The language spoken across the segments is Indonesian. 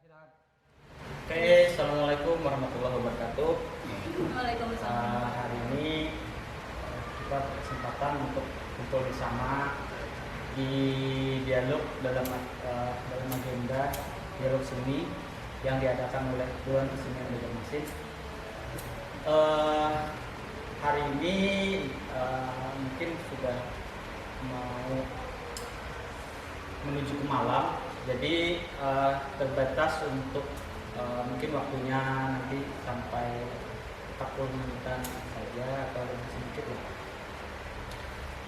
Oke, assalamualaikum warahmatullahi wabarakatuh. Waalaikumsalam. Hari ini kita berkesempatan untuk kumpul bersama di dialog dalam agenda dialog seni yang diadakan oleh Dewan Kesenian Banjarmasin. Hari ini mungkin sudah mau menuju ke malam, jadi terbatas untuk mungkin waktunya nanti sampai 40 menitan saja atau lebih sedikit lah.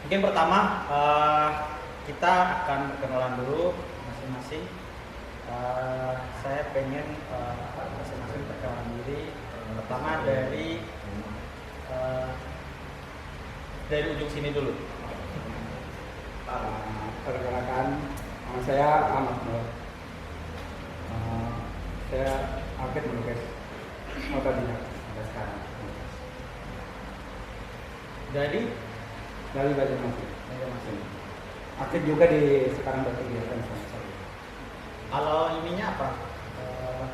Mungkin pertama kita akan perkenalan dulu masing-masing. Saya pengen masing-masing perkenalan diri. Pertama dari ujung sini dulu. Perkenalkan, nama saya Ahmad Nur. Saya arsitek melukis otodidak sampai sekarang. Dari Banjarmasin. Aktif juga di sekarang berkegiatan sama saya. Kalau ininya apa?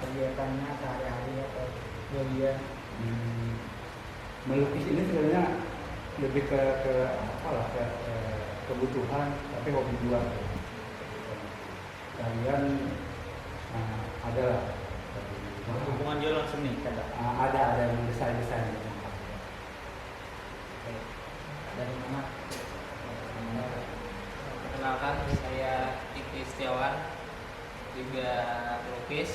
Kegiatannya sehari-hari atau dia? Melukis ini sebenarnya lebih ke kebutuhan, tapi hobi juga. Kalian ada lah. Hubungan jualan seni kan? Ada yang desain. Oke. Dari mana? Perkenalkan, saya Iki Setiawan, juga pelukis.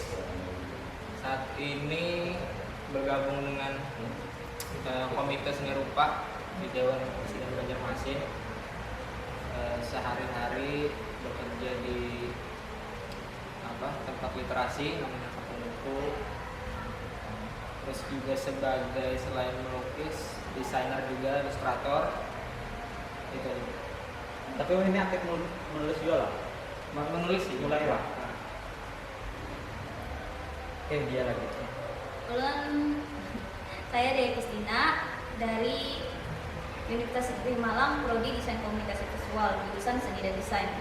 Saat ini bergabung dengan Komite Seni Rupa di Dewan Kesenian Banjarmasin. Sehari-hari bekerja di tempat literasi namanya Kampung Buku. Terus juga sebagai selain melukis, desainer juga, ilustrator. Itu. Tapi ini aktif menulis jualan? Menulis sih. Mulai lah. Dia lagi. Ulun, saya Dea Kristina dari Universitas Negeri Malang, Prodi Desain Komunikasi Visual, jurusan Seni dan Desain.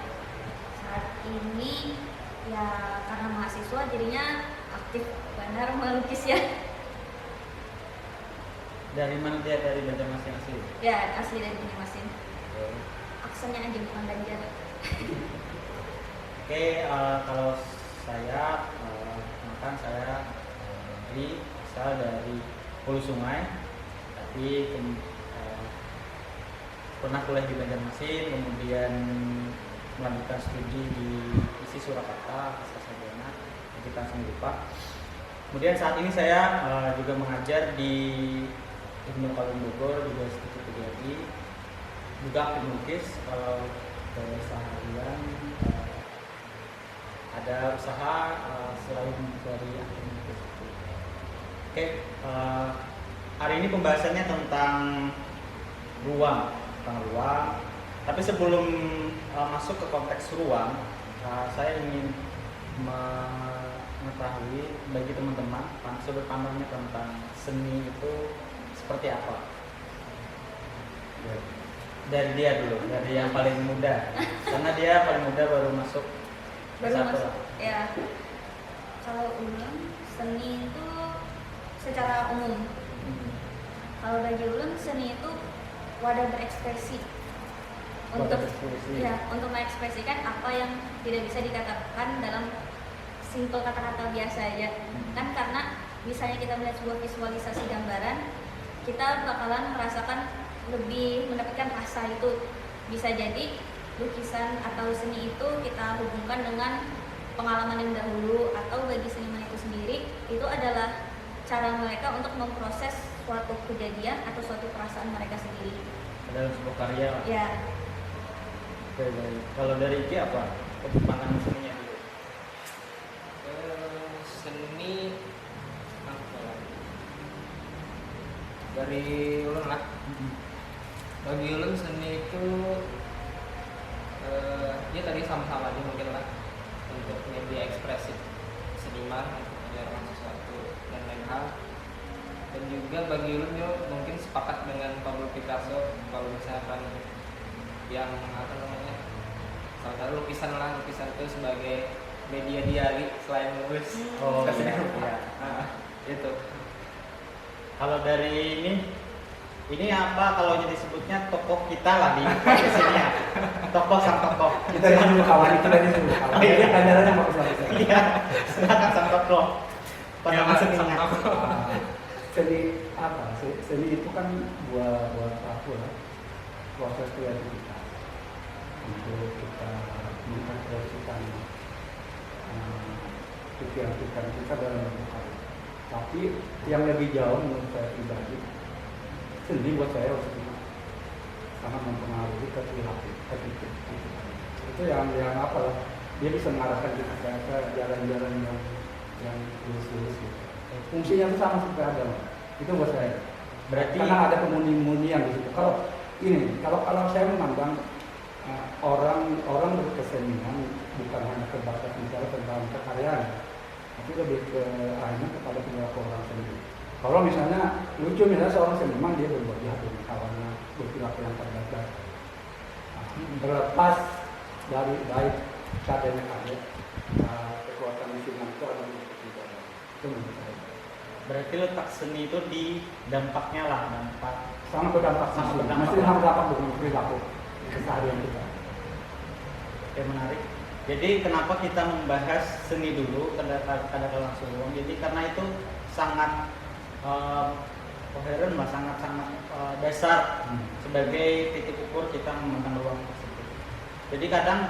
Saat ini ya karena mahasiswa jadinya aktif benar melukis ya. Dari mana dia? Dari Banjarmasin asli? Ya asli dari Banjarmasin. Aksennya aja bukan Banjar. Oke, kalau saya makan saya asal dari Hulu Sungai, tapi pernah kuliah di Banjarmasin, kemudian melanjutkan studi di ISI Surakarta, Sarjana Pendidikan Seni Rupa. Kemudian saat ini saya juga mengajar di Ibnu Khaldun Bogor, juga sedikit PGRI, juga aktif melukis. Kalau keseharian ada usaha selain dari aktif melukis. Oke, hari ini pembahasannya tentang ruang. Tapi sebelum masuk ke konteks ruang, saya ingin mengetahui bagi teman-teman sudut pandangnya tentang seni itu seperti apa. Dari dia dulu, dari yang paling muda, karena dia paling muda baru masuk. Ya. Kalau ulun seni itu secara umum. Kalau bagi ulun seni itu wadah berekspresi untuk mengekspresikan apa yang tidak bisa dikatakan dalam simpel kata-kata biasa aja. Kan karena misalnya kita melihat sebuah visualisasi gambaran, kita bakalan merasakan lebih mendapatkan rasa itu. Bisa jadi lukisan atau seni itu kita hubungkan dengan pengalaman yang dahulu, atau bagi seniman itu sendiri itu adalah cara mereka untuk memproses suatu kejadian atau suatu perasaan mereka sendiri Dalam sebuah karya. ya. Oke, baik. Kalau dari Iki apa? Pandangan seninya dulu. Seni apa ya? Dari ulun lah. Bagi ulun seni itu dia tadi sama-sama aja mungkin lah, untuk media ekspresif seniman untuk menyampaikan sesuatu dan lain hal. Dan juga bagi ulun mungkin sepakat dengan Pablo Picasso kalau misalkan yang salah satu lukisan itu sebagai media diari selain menulis. Oh iya. Itu. Kalau dari ini apa kalau jadi disebutnya tokoh kita lah di podcast ini ya. Tokoh sang tokoh. Kita di dulu kawan, kita di dulu kawan. Iya. Dia kandarannya bagus-bagus. Iya. Silakan sang tokoh. Pandangan Iya, seninya. sang tokoh. Seni apa? Seni itu kan buat aku lah. Proses kreativitas untuk kita mengekspresikan pikiran-pikiran kita dalam bentuk karya. Tapi yang lebih jauh menurut saya pribadi, seni buat saya waktu itu sangat mempengaruhi ke perilaku, ke pikir. Itu yang apa lah? Dia bisa mengarahkan kita ke jalan-jalan yang lurus-lurus gitu. Fungsinya itu sama seperti agama. Itu buat saya. Berarti Karena ada kemurnian yang di situ. Kalau saya memandang orang berkesenian bukan hanya terbatas misalnya tentang kekaryaan, tapi lebih ke arahnya kepada perilaku orang sendiri. Kalau misalnya lucu misalnya seorang seniman dia berbuat jahat dengan kawannya, berperilaku yang terbatas, terlepas dari baik seadanya karya, kekuatan musiman itu ada di situ. Itu menurut saya. berarti letak seni itu di dampaknya lah, dampak. Sangat berdampak Sangat berdampak. Mesti sangat berdampak dengan perilaku keseharian kita. Oke, menarik. Jadi kenapa kita membahas seni dulu kadang langsung? Jadi karena itu sangat koheren lah, sangat dasar sebagai titik ukur kita memandang ruang tersebut. Jadi kadang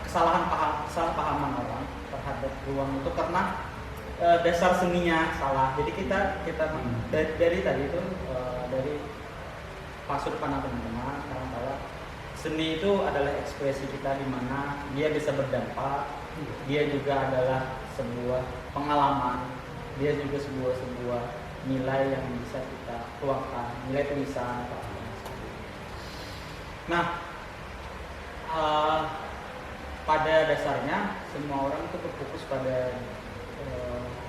kesalahpahaman orang terhadap ruang itu karena dasar seninya salah. Jadi kita dari tadi itu dari sudut pandang teman-teman sekarang bahwa seni itu adalah ekspresi kita di mana dia bisa berdampak, dia juga adalah sebuah pengalaman, dia juga sebuah nilai yang bisa kita tuangkan, nilai tulisan. Nah, pada dasarnya semua orang itu berfokus pada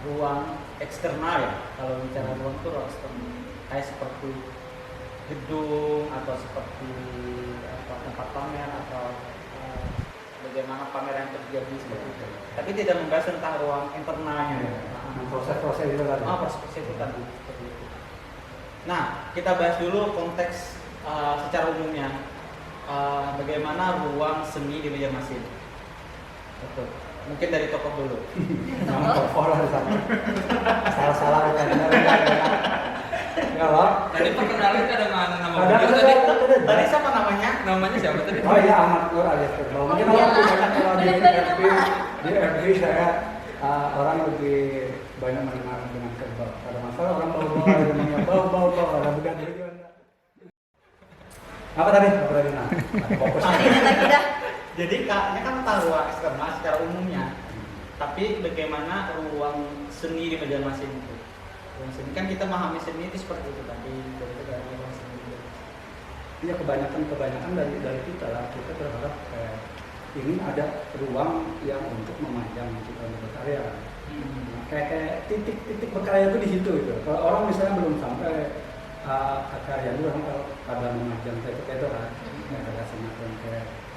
ruang eksternal ya. Kalau bicara ruang itu ruang eksternal, kayak seperti gedung atau seperti tempat pamer atau bagaimana pameran terjadi seperti itu. Tapi tidak membahas tentang ruang internalnya. Proses-proses itu tadi. Proses itu tadi seperti itu. Nah, kita bahas dulu konteks secara umumnya bagaimana ruang seni di Banjarmasin. Betul. Mungkin dari tokoh dulu. Nama tokoh lah di sana. Salah-salah kan. Enggak lah. Tadi perkenalan ada nama Ada beliau tadi. Tadi siapa namanya? Namanya siapa tadi? Oh iya, Ahmad Nur alias Kerbau. Mungkin iya. orang banyak kalau di Benar-benar FB, di FB saya orang lebih banyak mengenal dengan Kerbau. Ada masalah orang bau-bau, ada namanya bau-bau, ada begadang gimana? Apa tadi? Nah, fokus. Lagi dah. Jadi ini kan tentang ruang eksternal secara umumnya. Tapi bagaimana ruang seni di Banjarmasin itu? Ruang seni kan kita memahami seni itu seperti itu tadi dari ruang seni. Iya, kebanyakan dari kita lah, kita berharap ingin ada ruang yang untuk memajang kita berkarya. Kayak titik berkarya itu di situ gitu. Kalau orang misalnya belum sampai ke karya itu, orang kalau pada memajang kayak itu kan, ada semacam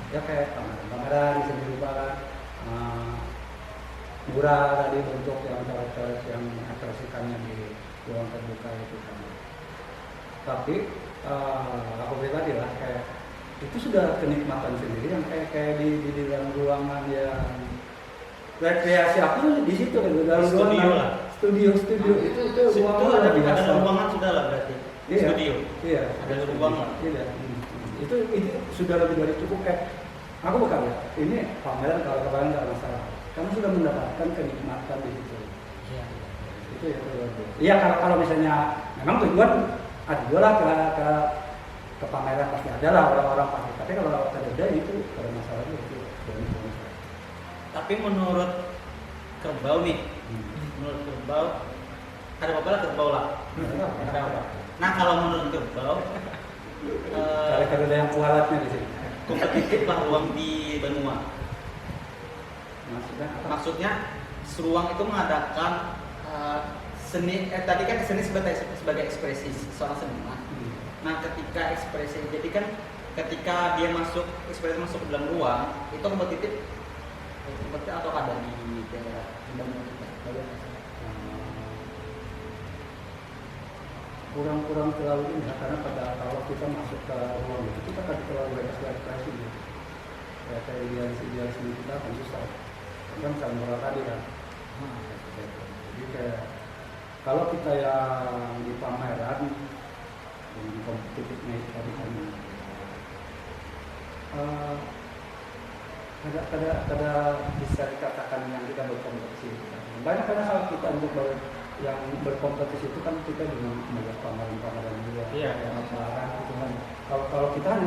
kayak pameran di sini juga murah tadi bentuk yang coret-coret yang ekspresikannya di ruang terbuka itu kan. Tapi aku pribadi lah kayak itu sudah kenikmatan sendiri yang kayak di dalam ruangan yang rekreasi aku di situ kan dalam Studio ruangan lah. studio itu ruangan ada biasa. ruangan sudah lah berarti. Iya. Studio. Iya, Ada ruang lah. Iya. Itu sudah lebih dari cukup kayak aku bukan ya. Ini pameran kalau kemarin nggak masalah. Kamu sudah mendapatkan kenikmatan di situ. Iya. Itu ya. Iya kalau misalnya memang tujuan ada juga lah ke pameran pasti ada lah orang-orang pasti. Tapi kalau ada itu ada masalah itu. Tapi menurut Kerbau nih, menurut Kerbau ada apa lah Kerbau lah. Ada apa? Nah kalau menurut Kerbau Kalau ada yang kualatnya di sini. kompetitif lah ruang di Benua. Maksudnya apa? Maksudnya ruang itu mengadakan seni. Tadi kan seni sebagai ekspresi seorang seniman. Nah ketika ekspresi, jadi kan ketika dia ekspresi masuk ke dalam ruang itu kompetitif seperti atau ada di daerah di Bandung kita? Bagaimana? Kurang terlalu ini karena kalau kita masuk ke ruang itu kita kan terlalu bebas gitu. Kayak idealis kita kan susah. Kan sama tadi kan. Jadi kayak kalau kita yang di pameran di kompetitifnya itu tadi kan ada bisa dikatakan yang kita berkompetisi. Banyak hal kita untuk yang berkompetisi itu kan kita dengan melihat pameran-pameran juga. Iya. Pameran itu kan. Kalau kita hanya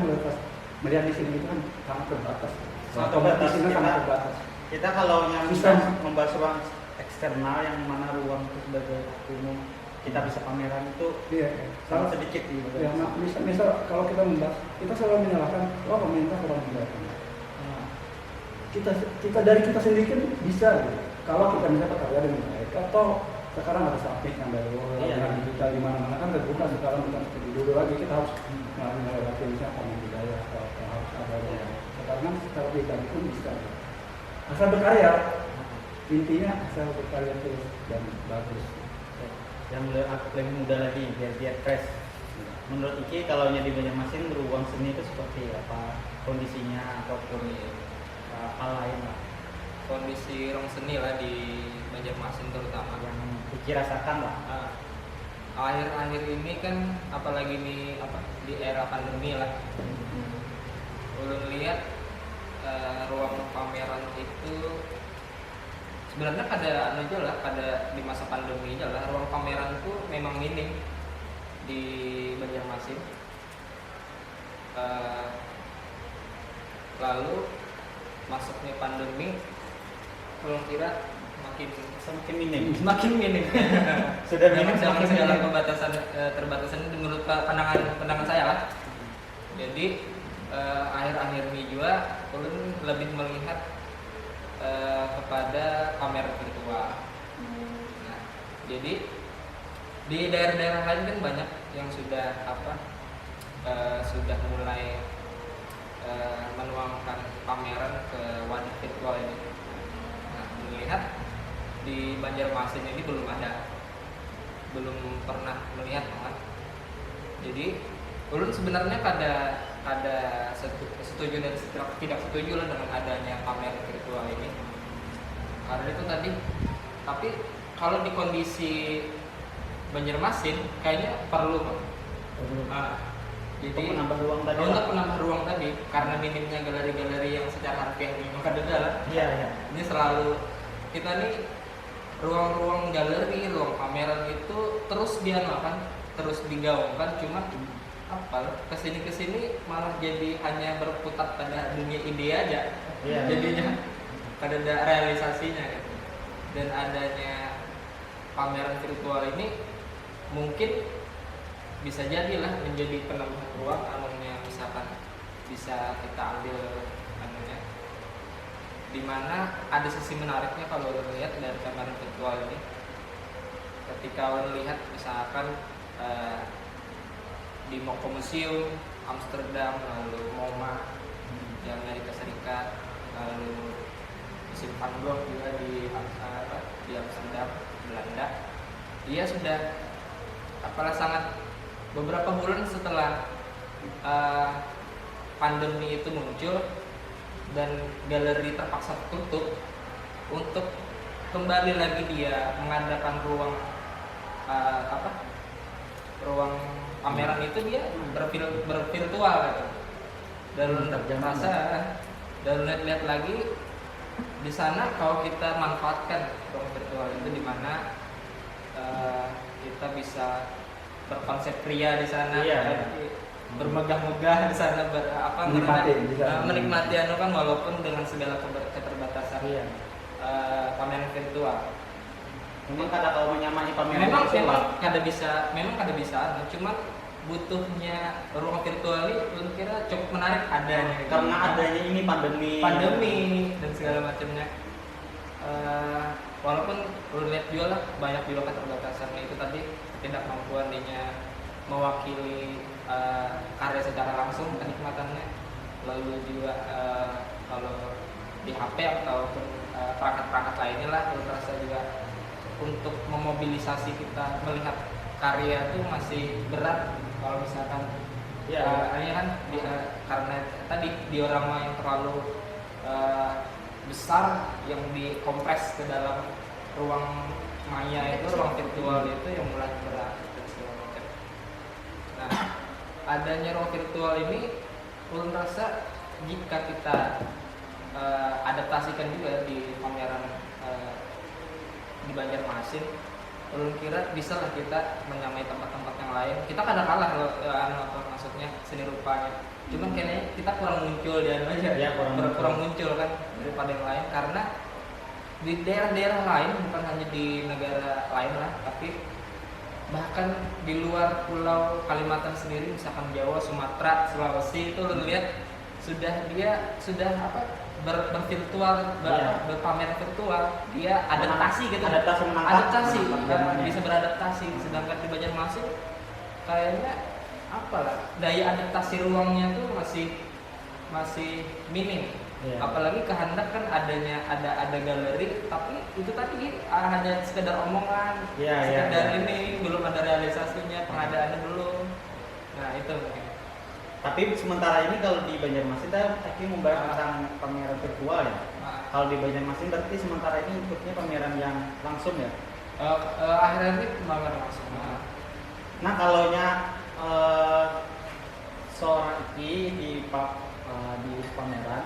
melihat di sini itu kan sangat terbatas. Sangat terbatas. Sangat terbatas. Kita kalau yang Bisa. bisa membahas ruang eksternal yang mana ruang itu sebagai umum kita bisa pameran itu Iya. sangat sedikit di Ya, misal kalau kita membahas, kita selalu menyalahkan, pemerintah kurang menjalankan. Kita dari kita sendiri kan bisa, gitu. Kalau kita bisa bekerja dengan baik, atau sekarang ada submit yang dari luar, dengan digital di mana-mana kan terbuka sekarang bukan seperti dulu lagi kita harus melewati misalnya pamer budaya atau harus ada. Sekarang kan secara pribadi pun bisa. Asal berkarya, intinya asal berkarya terus dan bagus. yang lebih mudah lagi biar fresh. Menurut Iki kalau di Banjarmasin ruang seni itu seperti apa kondisinya ataupun hal lain lah Kondisi ruang seni lah di Banjarmasin terutama yang Iki rasakan lah. Akhir-akhir ini kan apalagi di era pandemi lah. Ulun lihat ruang pameran itu sebenarnya pada di masa pandemi aja lah ruang pameran itu memang minim di Banjarmasin. Lalu masuknya pandemi, ulun kira Semakin minim. semakin minim. Sudah minim Dengan semakin segala minim. terbatasan menurut pandangan saya lah. Jadi akhir-akhir ini juga ulun lebih melihat kepada kamera virtual. Nah, jadi di daerah-daerah lain kan banyak yang sudah sudah mulai menuangkan pameran ke wadah virtual ini. Nah, melihat di Banjarmasin ini belum pernah melihat banget. Jadi ulun sebenarnya ada setuju dan tidak setuju lah dengan adanya pameran virtual ini. Karena itu tadi, tapi kalau di kondisi Banjarmasin kayaknya perlu. Jadi menambah ruang tadi. untuk menambah ruang tadi karena minimnya galeri-galeri yang secara harfiah memang ada. Iya. Ini selalu kita nih ruang-ruang galeri, ruang pameran itu terus terus digaungkan, cuma kesini malah jadi hanya berputar pada dunia ide aja. Iya. Jadinya pada ada realisasinya gitu. Dan adanya pameran virtual ini mungkin bisa jadilah menjadi penambah ruang misalkan bisa kita ambil di mana ada sisi menariknya kalau lihat dari pameran virtual ini. Ketika melihat misalkan di Moko Museum Amsterdam, lalu MoMA di Amerika Serikat, lalu Museum Van Gogh juga di Amsterdam, Belanda. Dia sudah sangat beberapa bulan setelah pandemi itu muncul dan galeri terpaksa tutup, untuk kembali lagi dia mengadakan ruang pameran itu dia bervirtual gitu. Dan merasa dan lihat lagi di sana kalau kita manfaatkan ruang virtual itu di mana kita bisa berkonsep pria di sana, bermegah-megah di sana, menikmati kan walaupun dengan segala keterbatasan pameran virtual. Memang kalau menyamai pameran Memang virtual. kada bisa, cuma butuhnya ruang virtual ini kira cukup menarik adanya. Karena adanya ini pandemi dan segala macamnya. Walaupun lihat juga lah banyak juga keterbatasannya itu tadi, ketidakmampuan dia mewakili karya secara langsung kenikmatannya. Lalu juga kalau di HP ataupun perangkat-perangkat lainnya lah. Ulun rasa juga untuk memobilisasi kita melihat karya itu masih berat kalau misalkan hanya kan karena tadi diorama yang terlalu besar yang dikompres ke dalam ruang maya itu, ruang virtual itu yang mulai berat dan segala macam. Nah, adanya ruang virtual ini ulun rasa jika kita adaptasikan juga di pameran di Banjarmasin, ulun kira bisa lah kita menyamai tempat-tempat yang lain. Kita kadang kalah loh, maksudnya seni rupanya. Cuman kayaknya kita kurang muncul di aja, Ya, kurang muncul kan daripada yang lain, karena di daerah-daerah lain, bukan hanya di negara lain lah, tapi bahkan di luar pulau Kalimantan sendiri, misalkan Jawa, Sumatera, Sulawesi, itu lu lihat sudah bervirtual, berpamer virtual, dia adaptasi gitu, adaptasi bisa beradaptasi. Sedangkan di Banjarmasin kayaknya daya adaptasi ruangnya tuh masih minim. Apalagi kehendak kan ada galeri, tapi itu tadi hanya sekedar omongan, sekedar ini belum ada realisasinya, pengadaannya belum. Nah itu mungkin. Tapi sementara ini kalau di Banjarmasin kita membahas tentang pameran virtual ya. Kalau di Banjarmasin berarti sementara ini ikutnya pameran yang langsung ya. Akhirnya ini pameran langsung. Nah kalau seorang di pameran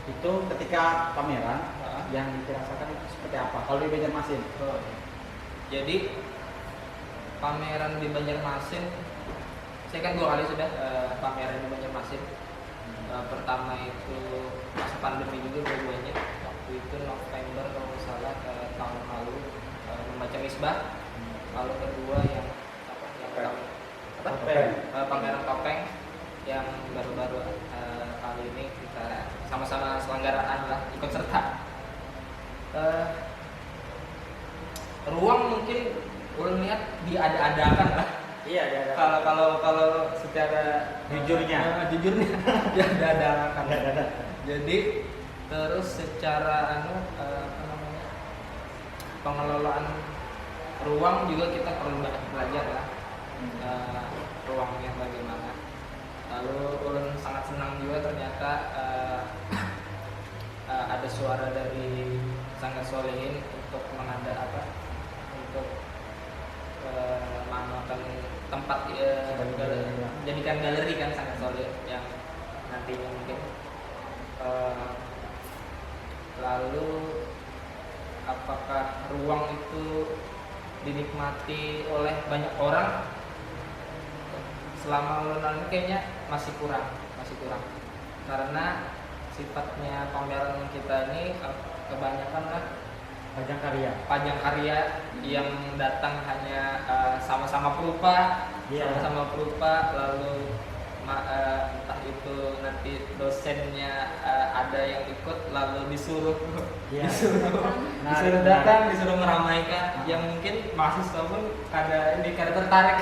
itu ketika pameran yang dirasakan itu seperti apa? Kalau di Banjarmasin? Jadi pameran di Banjarmasin, saya kan 2 kali sudah pameran di Banjarmasin. Pertama itu masa pandemi juga dua-duanya. Waktu itu November kalau nggak salah tahun lalu membaca Misbah. Lalu kedua yang pameran topeng yang baru-baru kali ini kita sama-sama selenggaraan lah, ikut serta. Ruang mungkin ulun lihat diada-adakan lah. Iya, Kalau secara jujurnya diada-adakan. Jadi terus secara pengelolaan ruang juga kita perlu banyak belajar lah. Ruangnya bagaimana. Lalu ulun sangat senang juga ternyata ada suara dari Sanggar Solehin untuk untuk mengamalkan tempat jadikan galeri kan Sanggar Solehin yang nantinya mungkin. Lalu apakah ruang itu dinikmati oleh banyak orang? Selama ulun kayaknya masih kurang karena sifatnya pameran kita ini kebanyakan lah pajang karya yang datang hanya sama-sama perupa, lalu entah itu nanti dosennya ada yang ikut lalu disuruh datang, disuruh meramaikan, yang mungkin mahasiswa pun kada tertarik.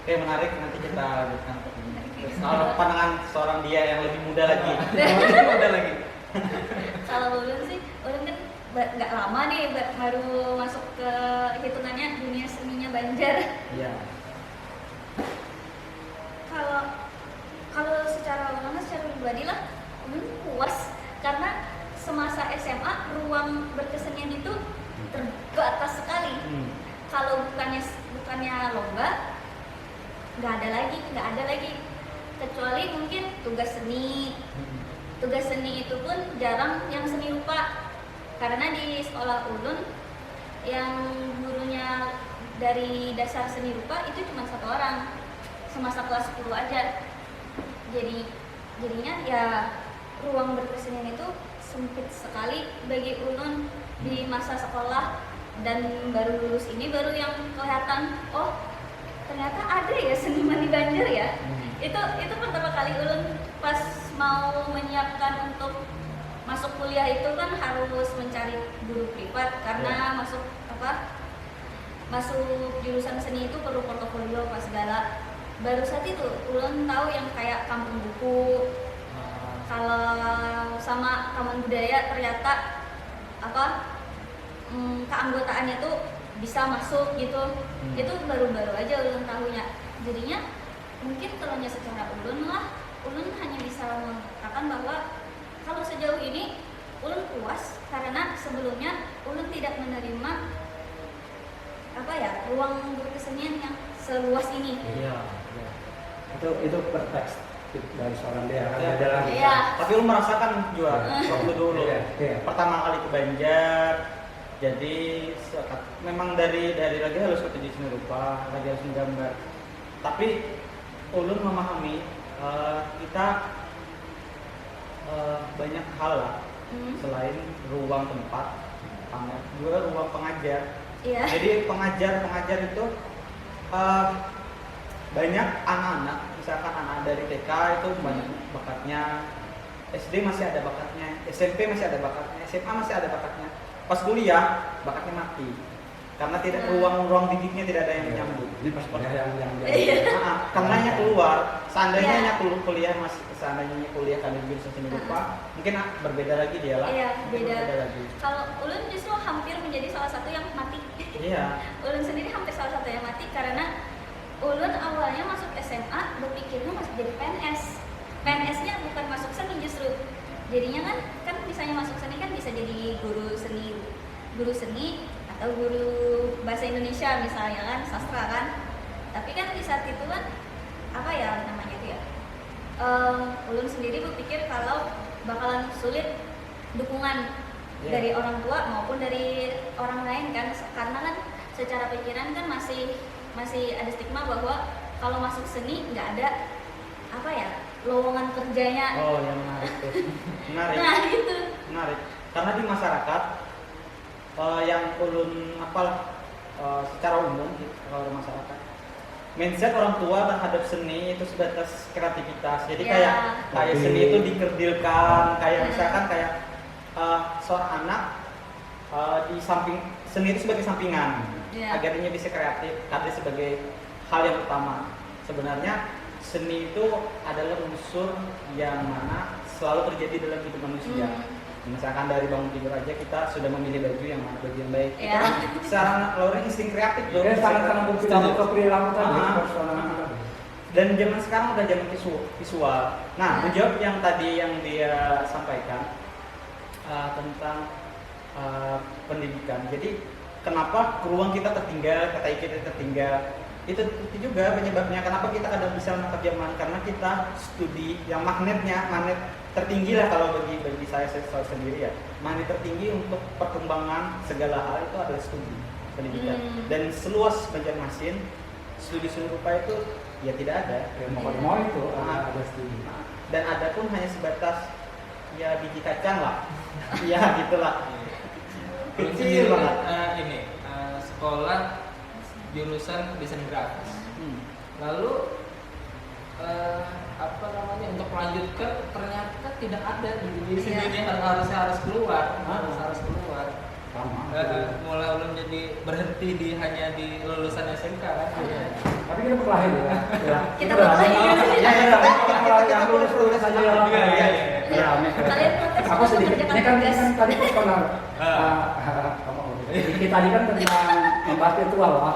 Oke, menarik, nanti kita lanjutkan untuk ini. Soal pandangan seorang dia yang lebih muda lagi. Kalau ulun sih, ulun kan nggak lama nih, baru masuk ke hitungannya dunia seninya Banjar. Iya. Kalau secara pribadi lah, ulun puas karena semasa SMA ruang berkesenian itu terbatas sekali. Kalau bukannya lomba, nggak ada lagi kecuali mungkin tugas seni itu pun jarang yang seni rupa, karena di sekolah ulun yang gurunya dari dasar seni rupa itu cuma 1 orang semasa kelas 10 aja. Jadinya ya ruang berkesenian itu sempit sekali bagi ulun di masa sekolah, dan baru lulus ini baru yang kelihatan, oh ternyata ada ya seniman di Banjar ya. Itu pertama kali ulun pas mau menyiapkan untuk masuk kuliah itu kan harus mencari guru privat karena masuk jurusan seni itu perlu portofolio apa segala. Baru saat itu ulun tahu yang kayak kampung buku kalau sama Taman Budaya ternyata keanggotaannya tuh bisa masuk gitu. Itu baru-baru aja ulun tahunya. Jadinya mungkin kalau secara ulun hanya bisa mengatakan bahwa kalau sejauh ini ulun puas karena sebelumnya ulun tidak menerima ruang berkesenian yang seluas ini. Iya. Itu perspektif dari seorang dia kan Iya. beda lagi. Iya. Tapi lu merasakan juga waktu dulu Iya. pertama kali ke Banjar, jadi memang dari lagi harus ke tujuh seni rupa, lagi harus menggambar. Tapi ulun memahami kita banyak hal lah selain ruang tempat pamer, juga ruang pengajar. Iya. Jadi pengajar itu banyak anak-anak, misalkan anak dari TK itu banyak bakatnya, SD masih ada bakatnya, SMP masih ada bakatnya, SMA masih ada bakatnya. Pas kuliah bakatnya mati karena tidak ruang didiknya tidak ada yang menyambut. Ini pas kuliah yang Karenanya keluar. Seandainya Iya. kuliah karena jurusan seni rupa, mungkin berbeda lagi dia lah. Iya, Mungkin beda. berbeda lagi. Kalau ulun justru hampir menjadi salah satu yang mati. Iya. Ulun sendiri hampir salah satu yang mati karena ulun awalnya masuk SMA berpikirnya masuk jadi PNS. PNS-nya bukan masuk seni justru. Jadinya kan misalnya masuk seni kan bisa jadi guru seni atau guru bahasa Indonesia misalnya kan, sastra kan. Tapi kan di saat itu kan ulun sendiri berpikir kalau bakalan sulit dukungan dari orang tua maupun dari orang lain kan, karena kan secara pikiran kan masih ada stigma bahwa kalau masuk seni nggak ada lowongan kerjanya. Oh, yang menarik tuh. Menarik. Nah gitu. Menarik. Karena di masyarakat yang ulun secara umum kalau masyarakat mindset orang tua terhadap seni itu sebatas kreativitas. Jadi kayak seni itu dikerdilkan, kayak misalkan seorang anak di samping seni itu sebagai sampingan agar dia bisa kreatif, ada sebagai hal yang utama. Sebenarnya seni itu adalah unsur yang mana selalu terjadi dalam hidup manusia. Misalkan dari bangun tidur aja kita sudah memilih baju yang mana baju yang baik. Kita kan secara naluri insting kreatif loh. Sangat bukti ke perilaku tadi. Dan zaman sekarang udah zaman visual. Nah, menjawab yang tadi yang dia sampaikan tentang pendidikan. Jadi kenapa ruang kita tertinggal, kata kita tertinggal? Itu juga penyebabnya kenapa kita kadang bisa menangkap zaman, karena kita studi yang magnet tertinggi lah kalau bagi saya sendiri ya. Magnet tertinggi untuk perkembangan segala hal itu adalah studi pendidikan. Dan seluas Banjarmasin, studi seni rupa itu ya tidak ada. Mau itu ada studi. Dan ada pun hanya sebatas ya biji kacang lah. Ya gitulah. Kecil banget. Sekolah jurusan desain grafis. Lalu untuk melanjutkan ternyata tidak ada di sini, harus keluar. Mulai ulun jadi berhenti hanya di lulusan SMK kan. Tapi kita berkelahi ya. Kita berkelahi. Yang lulus saja ya. Kalian protes Aku sedikit. Ini kan tadi personal. Kita tadi kan tentang membahas virtual lah.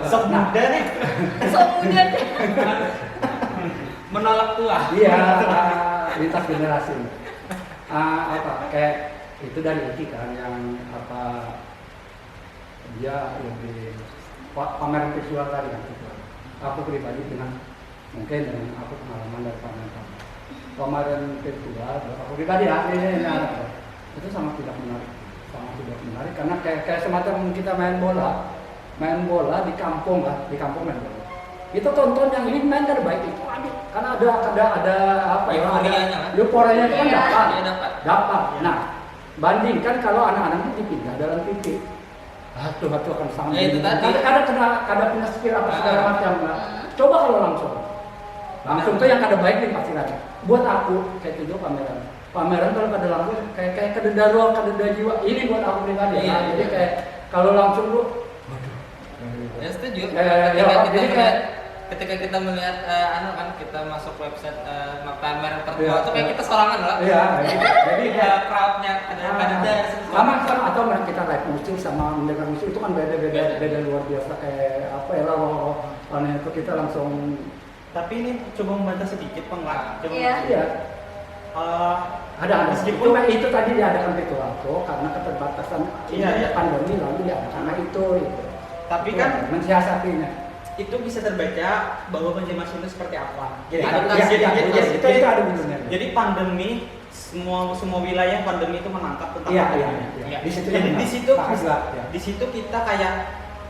Sok muda nih. Menolak tua. Iya, lintas generasi. Kayak itu dari Iki kan yang dia lebih pameran visual tadi kan. Aku pribadi mungkin dengan aku pengalaman dari pameran virtual, aku pribadi itu sangat tidak menarik karena kayak semacam kita main bola di kampung kan, di kampung main bola. Itu tonton yang ini main terbaik itu karena ada euforianya itu kan dapat. Nah, bandingkan kalau anak-anak itu dipindah dalam TV. Tuh akan sangat. Ya itu tadi. Kadang punya skill apa segala macam. Coba kalau langsung tuh yang kada baik nih pasti ada. Buat aku kayak itu pameran kalau kada langsung kayak kededa roh, kededa jiwa. Ini buat aku pribadi. Jadi kayak kalau langsung tuh Ya setuju. jadi kayak ketika kita melihat kita masuk website pameran tertua Iya. itu kayak kita sorangan lah. Iya, jadi Crowdnya ada sama atau kita live musik sama mendengar musik itu kan beda luar biasa kayak apa ya loh itu kita langsung Tapi ini coba membantah sedikit Pak. Coba Iya. iya ada meskipun itu tadi diadakan virtual tuh karena keterbatasan Iya. pandemi lalu diadakan karena itu. Tapi kan mensiasatinya. itu bisa terbaca bahwa Banjarmasin itu seperti apa. Jadi Adaptasi, itu ada benernya. jadi pandemi semua wilayah pandemi itu menangkap tentang Iya, pandemi. iya. Di situ Jadi benar. di situ Bagus lah, ya. di situ kita kayak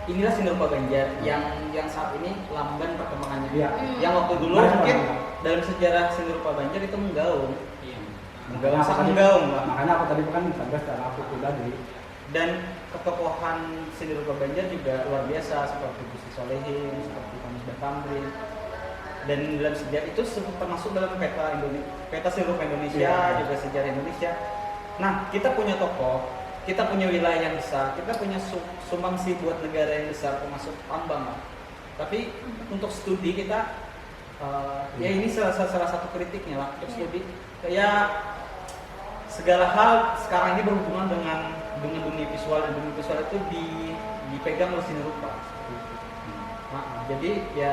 inilah Seni Rupa Banjar yang saat ini lamban perkembangannya. Iya. Yang waktu dulu Banyak mungkin banget. dalam sejarah Seni Rupa Banjar itu menggaung. Iya. Menggaung Makanya sangat aku tadi- menggaung lah. Makanya aku tadi kan sampai secara aku pribadi. Dan ketokohan Seni Rupa Banjar juga luar biasa seperti Gusti Solehin, seperti Kamis Tamrin. Dan dalam sejarah itu termasuk dalam peta Seni Rupa Indonesia, Iya. juga sejarah Indonesia. Nah, kita punya tokoh, kita punya wilayah yang besar, kita punya sumbangsi buat negara yang besar, termasuk tambang. Tapi untuk studi kita, ya ini salah satu kritiknya lah untuk studi. Ya segala hal sekarang ini berhubungan dengan dunia visual, dan dunia visual itu dipegang oleh seni rupa. Nah, jadi ya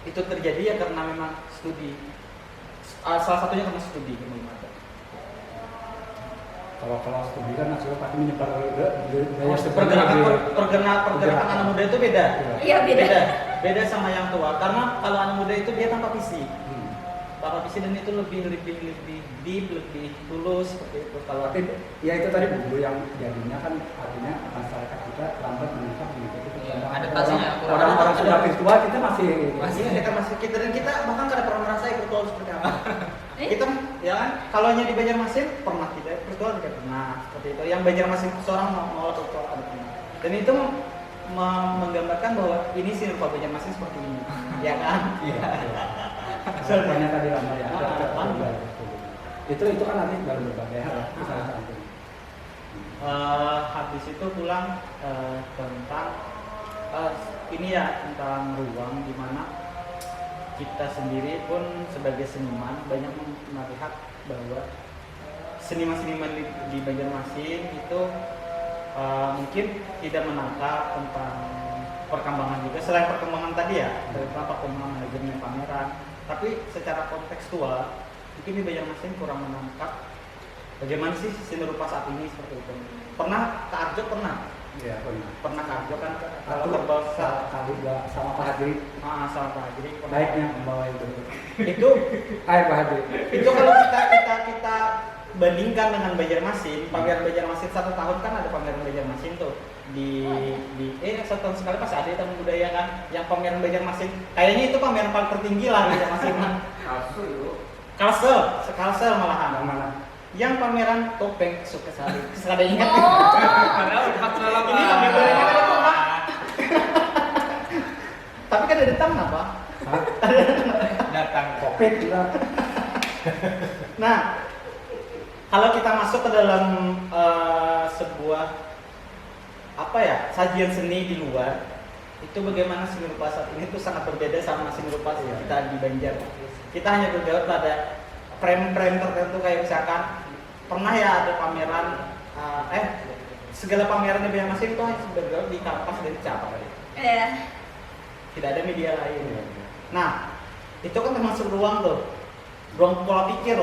itu terjadi ya karena memang studi. Salah satunya karena studi memang ada. Kalau studi kan hasilnya pasti menyebar budaya Pergerakan anak muda itu beda. Iya, beda. Beda sama yang tua. Karena kalau anak muda itu dia tanpa visi. Tanpa visi dan itu lebih deep, lebih tulus seperti itu. Kalau Tapi ya itu tadi dulu yang jadinya kan artinya masyarakat kita lambat menangkap gitu. Iya, adaptasinya kurang. Orang-orang sudah virtual kita masih kita dan kita bahkan nggak ada pernah merasakan virtual seperti apa. Kita ya kan kalau hanya di Banjarmasin pernah kita virtual tidak pernah seperti itu. Yang Banjarmasin seorang mau virtual ada pernah. Dan itu menggambarkan bahwa ini sih Rupa Banjarmasin seperti ini, ya kan? Iya. Soalnya tadi lama ya. Itu kan nanti baru berbagai hal. Salah satu. Habis itu pulang tentang ini ya tentang ruang di mana kita sendiri pun sebagai seniman banyak melihat bahwa seniman-seniman di Banjarmasin itu mungkin tidak menangkap tentang perkembangan juga selain perkembangan tadi ya tentang perkembangan manajemen pameran, tapi secara kontekstual mungkin di Banjarmasin kurang menangkap bagaimana sih seni rupa saat ini seperti itu. Pernah ke Arjo pernah? Iya, Pernah ke Arjo kan kalau Aku kerbau kali sama Pak Hadri. sama Pak Hadri Baiknya membawa itu. itu Pak Hadri. itu kalau kita bandingkan dengan Banjarmasin, pameran Banjarmasin 1 tahun kan ada pameran Banjarmasin tuh di 1 tahun sekali pas ada tamu budaya kan, yang pameran Banjarmasin kayaknya itu pameran paling tertinggi lah Banjarmasin. Kalsel malahan. Yang mana? Yang pameran topeng Sukesari. Sekadar ingat. Padahal 4 Ini pameran budaya kan itu Pak. Tapi kan ada datang apa? Hah? datang Covid juga. Nah, kalau kita masuk ke dalam sebuah sajian seni di luar, itu bagaimana seni rupa saat ini tuh sangat berbeda sama seni rupa kita di Banjar. Kita hanya bergaul pada frame-frame tertentu kayak misalkan pernah ya ada pameran segala pameran di Banjarmasin itu hanya bergaul di kampas dan cabang. Iya. Tidak ada media lain. Nah, itu kan termasuk ruang pola pikir.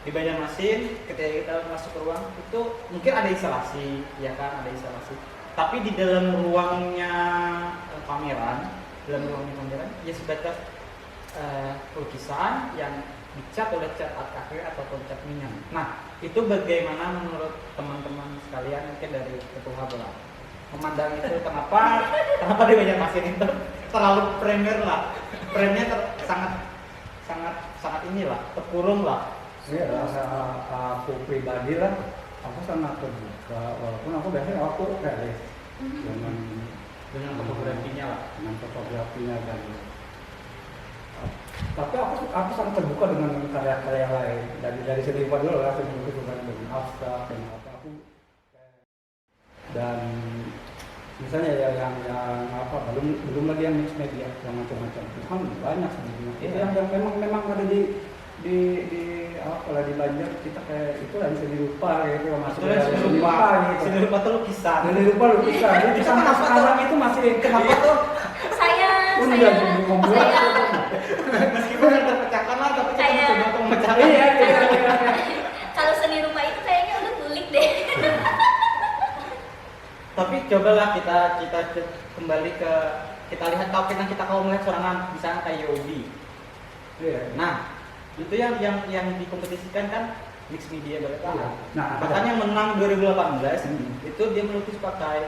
Di Banjarmasin ketika kita masuk ke ruang itu mungkin ada instalasi, ya kan, ada instalasi. Tapi di dalam ruangnya pameran ya sebatas lukisan yang dicat oleh cat akrilik ataupun cat minyak. Nah, itu bagaimana menurut teman-teman sekalian mungkin dari ketua bola memandang itu kenapa di Banjarmasin itu terlalu premier lah, frame-nya sangat inilah terkurung lah. Iya, rasa aku pribadi lah, aku sangat terbuka walaupun aku biasanya aku realis dengan fotografinya lah. dengan fotografinya dan tapi aku sangat terbuka dengan karya-karya lain dari segi dulu lah, segi lukisan dengan abstrak dan apa aku dan misalnya ya yang apa belum lagi yang mix media yang macam-macam itu kan banyak sebenarnya. Itu yang memang ada di kalau di Banjar kita kayak itu yang seni rupa gitu masuk Itu seni rupa gitu. Seni rupa tuh lukisan. Seni rupa lukisan. Jadi sampai sekarang itu masih kenapa tuh? Saya Meskipun yang terpecahkan lah, tapi kita Saya- mencoba untuk memecahkan. Iya. kalau seni rupa itu kayaknya udah kulik deh. Tapi cobalah kita kembali ke kita lihat kalau melihat sorangan misalnya kayak Yobi. Iya. Nah, itu yang dikompetisikan kan mix media berapa? Iya. Nah, Bahkan yang menang 2018 Hmm. itu dia melukis pakai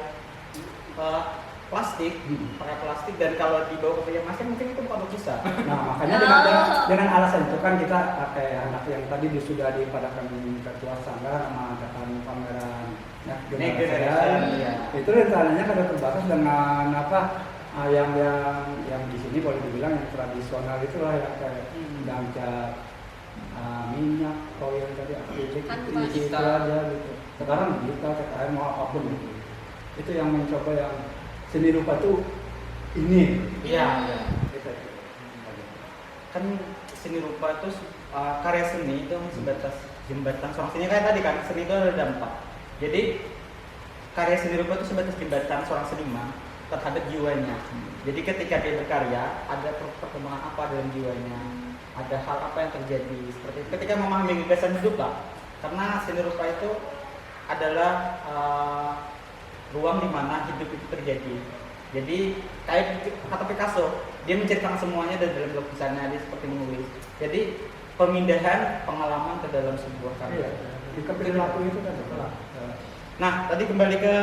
plastik, Hmm. pakai plastik dan kalau dibawa ke peyem mungkin itu bukan lukisan. Nah, makanya dengan alasan itu kan kita kayak anak yang tadi sudah dipadakan ketua sangga mengadakan pameran Next generasi. Generation, iya. Itu rencananya kada terbatas dengan yang di sini boleh dibilang yang tradisional itulah yang kayak cat minyak, koil tadi akrilik Kanvas. itu aja gitu. Sekarang digital, CKM mau apapun gitu. Itu yang mencoba yang seni rupa tuh ini. Iya, gitu. Kan seni rupa itu karya seni itu sebatas jembatan seorang seni kayak tadi kan seni itu ada dampak. Jadi karya seni rupa itu sebatas jembatan seorang seniman terhadap jiwanya. Jadi ketika dia berkarya ada perkembangan apa dalam jiwanya, ada hal apa yang terjadi seperti itu. Ketika memahami gagasan hidup lah, karena seni rupa itu adalah ruang di mana hidup itu terjadi. Jadi kayak kata Picasso, dia menceritakan semuanya dari dalam lukisannya, dia seperti menulis. Jadi pemindahan pengalaman ke dalam sebuah karya. Di perilaku itu kan setelah. Nah, tadi kembali ke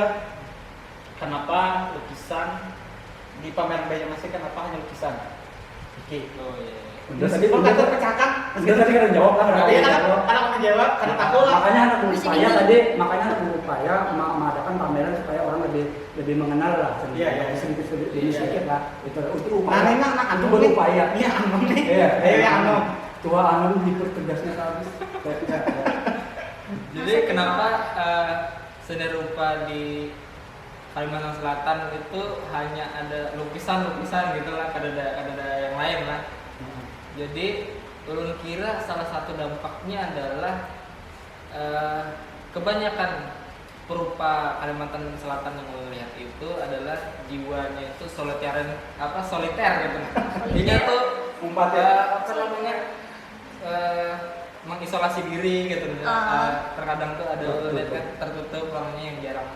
kenapa lukisan di pameran Banjarmasin kenapa hanya lukisan? Oke. Oh iya. Meskipun kan terpecahkan, Dia tadi kan jawab kan. Iya, karena aku menjawab, karena tahu lah. Makanya anak Bisa berupaya gitu. tadi, makanya anak berupaya mengadakan pameran supaya orang lebih mengenal lah seni. Iya, iya. Sedikit Iya, sedikit iya. lah. Itu Nah, upaya. ini anak Itu Anom berupaya. nih. Iya, Anom nih. Iya, Ayo ya Anom. Tua Anom dipertegasnya habis. Jadi kenapa seni rupa di Kalimantan Selatan itu hanya ada lukisan-lukisan gitu lah, ada yang lain lah. Jadi ulun kira salah satu dampaknya adalah kebanyakan perupa Kalimantan Selatan yang ulun lihat itu adalah jiwanya itu soliter gitu. Intinya tuh Umpat ya. apa namanya mengisolasi diri gitu. Terkadang tuh ada lihat kan tertutup orangnya yang jarang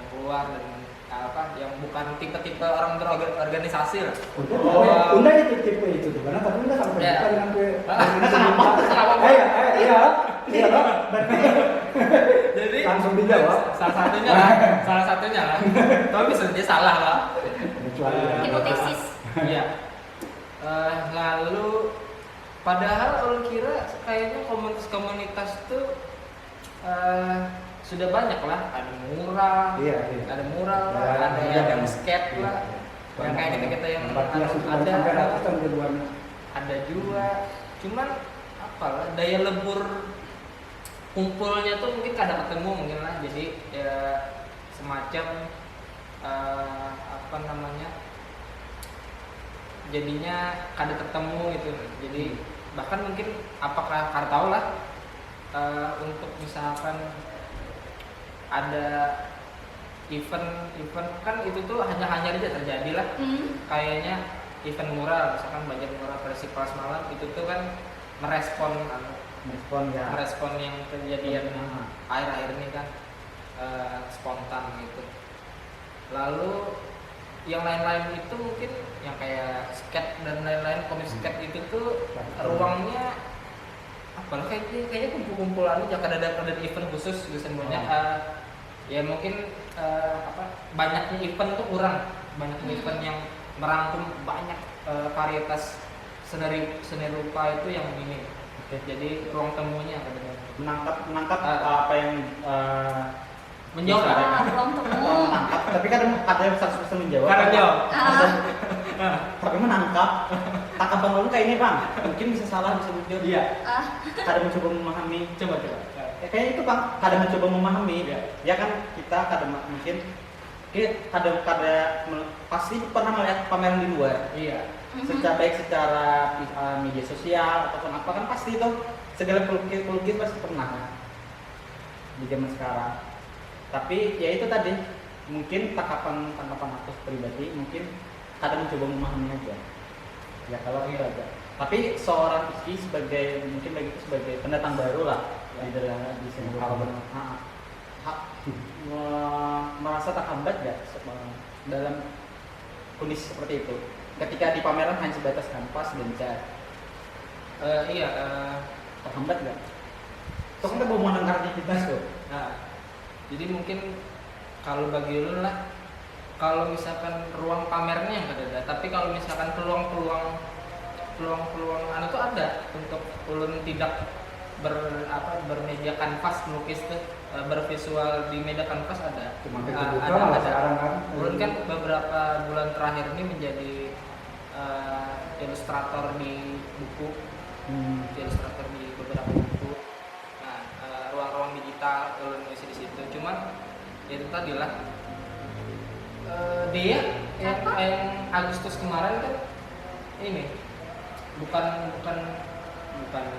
keluar dan yang bukan tipe-tipe orang berorganisasi lah. Unda itu tipe itu tuh, karena tadi Unda sampai Iya. buka dengan gue. Kenapa? Iya. Jadi Langsung dijawab. salah satunya lah. Tapi bisa dia salah lah. Kecuali Hipotesis. Iya. Lalu padahal orang kira kayaknya komunitas tuh sudah banyak lah, ada mural, Iya. ada mural lah, Ya, ada iya, yang iya. skate lah, yang kayak kita yang ada sampai ratusan ribuan. ada juga. Cuman apalah daya lebur kumpulnya tuh mungkin kada ketemu mungkin lah, jadi ya semacam apa namanya, jadinya kada ketemu gitu. Jadi bahkan mungkin apakah kada tahu lah untuk misalkan ada event kan itu tuh hanya aja terjadi lah, kayaknya event mural misalkan Banjar Mural Festival semalam itu tuh kan merespon yang kejadian akhir-akhir ini kan spontan gitu. Lalu yang lain-lain itu mungkin yang kayak skate dan lain-lain, komik skate itu tuh ruangnya apalah kayaknya kumpul-kumpulan aja, ada event khusus gitu sebenarnya. Ya mungkin banyaknya event tuh kurang, banyaknya event yang merangkum banyak varietas seni rupa itu yang ini. Jadi ruang temunya menangkap apa yang menjawab. Ruang temu. menangkap, tapi kan ada yang 100% menjawab. Karena jawab. Tapi menangkap tangkapan lu kayak ini bang, mungkin bisa salah bisa jawab. Iya. Kadang mencoba memahami. Coba. Kayaknya itu bang, kadang mencoba memahami. Iya. Ya kan kita kadang mungkin pasti pernah melihat pameran di luar. Iya. Secara media sosial ataupun apa kan pasti itu segala pelukis pasti pernah kan di zaman sekarang. Tapi ya itu tadi mungkin tangkapan aku pribadi mungkin kadang mencoba memahami aja. Ya kalau itu aja. Tapi seorang Iki mungkin bagi sebagai pendatang baru lah di dalam di sini merasa terhambat nggak dalam kondisi seperti itu ketika di pameran hanya sebatas kanvas dan cat. Iya. Terhambat nggak? Itu kan bawa menangkar aktivitas tuh. Nah, jadi mungkin kalau bagi ulun lah, kalau misalkan ruang pamernya yang ada, tapi kalau misalkan peluang anu tuh ada untuk ulun tidak bermedia kanvas melukis tuh, bervisual di media kanvas ada. Cuma kebuka malah sekarang kan. Ulun kan beberapa bulan terakhir ini menjadi ilustrator di buku, ilustrator di beberapa buku. Nah, ruang-ruang digital ulun isi di situ. Cuman itu tadi lah. Dia yang Agustus kemarin kan ini bukan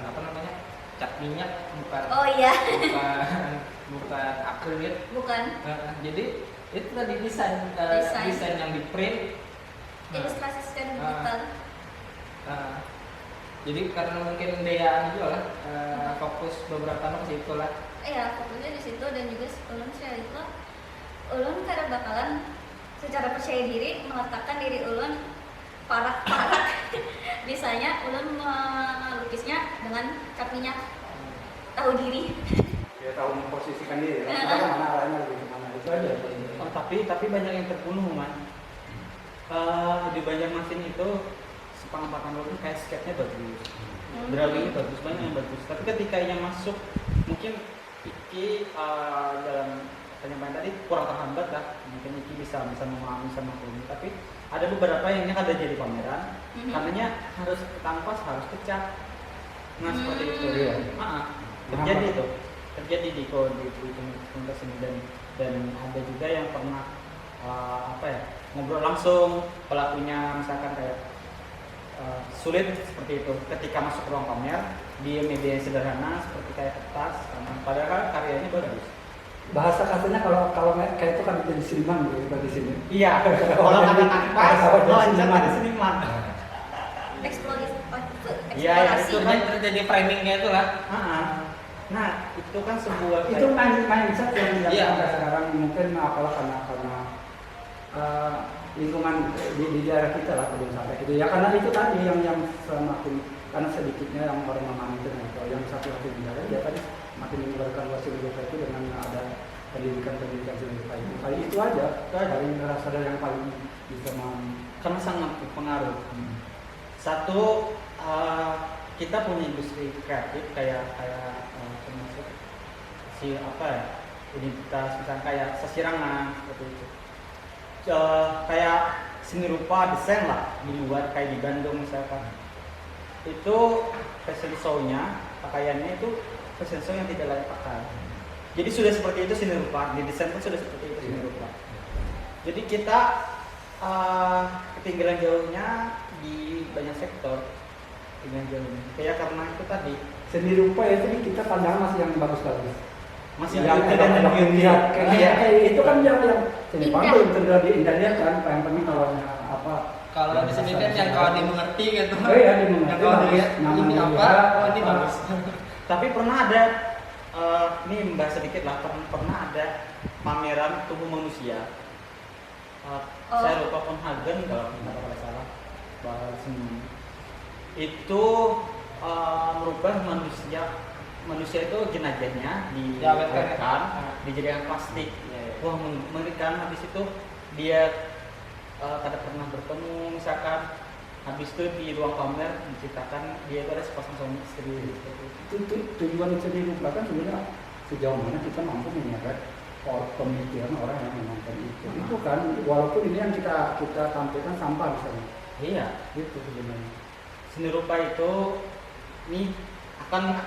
apa namanya, cat minyak, bukan. Oh iya. bukan akrilik. Bukan. Jadi itu tadi desain yang di print, Ilustrasi secara digital. jadi karena mungkin dia juga lah fokus beberapa ke situ lah. Iya, fokusnya di situ dan juga ulun share itu ulun kada bakalan secara percaya diri meletakkan diri ulun parak-parak. Biasanya ulun melukisnya dengan cat minyak. Tahu diri. Ya tahu memposisikan diri. Kita kemana arahnya lebih kemana itu aja. Oh, tapi banyak yang terbunuh man. Di Banjarmasin itu sepengetahuan lo kayak sketnya bagus, drawingnya bagus, banyak yang bagus. Tapi ketika yang masuk mungkin Iki dalam penyampaian tadi kurang terhambat lah. Mungkin Iki bisa memahami sama ini. Tapi ada beberapa yang ada jadi pameran, karenanya harus ke kanvas, harus ke cat. Nah seperti itu. Terjadi itu, terjadi di komunitas ini dan ada juga yang pernah ngobrol langsung pelakunya misalkan kayak sulit seperti itu ketika masuk ruang pamer di media yang sederhana seperti kayak kertas, padahal karyanya bagus. Bahasa katanya kalau kayak itu kan jadi seniman gitu di sini. Iya, kalau kata kanvas, jadi seniman. Eksplorasi. Iya, itu kan terjadi framingnya itu lah. Nah, itu kan sebuah Itu mindset yang Iya. sekarang mungkin apalah karena lingkungan di daerah kita lah belum sampai gitu ya, karena itu tadi yang semakin karena sedikitnya yang orang memahami itu, yang satu lagi negara dia tadi makin menyebarkan luas ilmu itu dengan ada pendidikan itu aja dari rasa yang paling bisa karena sangat berpengaruh. Satu, kita punya industri kreatif kayak termasuk identitas misalnya kayak sesirangan seperti itu. Kayak seni rupa desain lah di luar kayak di Bandung misalkan itu fashion show-nya pakaiannya itu fashion show yang tidak layak pakai. Jadi sudah seperti itu seni rupa, di desain pun sudah seperti itu seni rupa. Jadi kita ketinggalan jauhnya di banyak sektor, ketinggalan jauhnya. Kayak karena itu tadi seni rupa itu kita pandang masih yang bagus-bagus. Masih yang lihat kayak itu kan yang seni pandang terjadi indah kan, yang penting kalau Kalau di sini kan yang kalau dimengerti gitu. Oh iya, dimengerti. Yang kalau dilihat ini apa? Oh ini bagus. Tapi pernah ada ini membahas sedikit lah, pernah ada pameran tubuh manusia. Saya lupa Copenhagen kalau tidak salah bahwa seni itu merubah manusia itu jenazahnya diawetkan, dijadikan plastik. Wah mengerikan. Habis itu dia kada pernah bertemu misalkan. Habis itu di ruang pamer diciptakan dia itu ada sepasang suami istri. Itu tujuan seni rupa kan sebenarnya sejauh mana kita mampu menyeret pemikiran orang yang menonton itu. Itu kan walaupun ini yang kita tampilkan sampah misalnya. Iya, itu sebenarnya. Seni rupa itu ini akan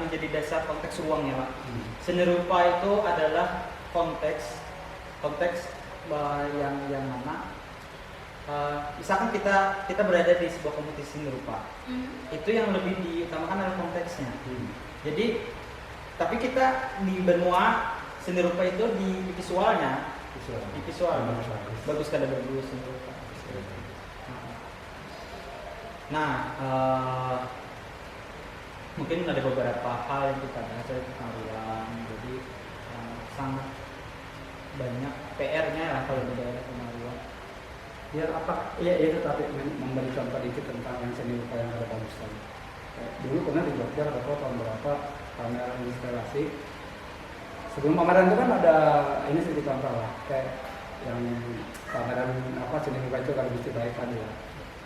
menjadi dasar konteks ruangnya, Pak. Seni rupa itu adalah konteks konteks yang mana misalkan kita berada di sebuah kompetisi seni rupa, itu yang lebih diutamakan adalah konteksnya. Jadi tapi kita di benua seni rupa itu di visualnya, di visual bagus kada bagus seni rupa. Nah, mungkin ada beberapa hal yang kita bahas dari Pemaruan, jadi sangat banyak PR-nya lah kalau di daerah Pemaruan. Biar apa? Ya itu tadi memberi contoh dikit tentang yang seni rupa yang ada bagus tadi. Dulu pernah di Jogja ada tahun berapa pameran instalasi. Sebelum pameran itu kan ada ini sedikit contoh lah, kayak yang pameran seni rupa itu kalau bisa baik tadi ya.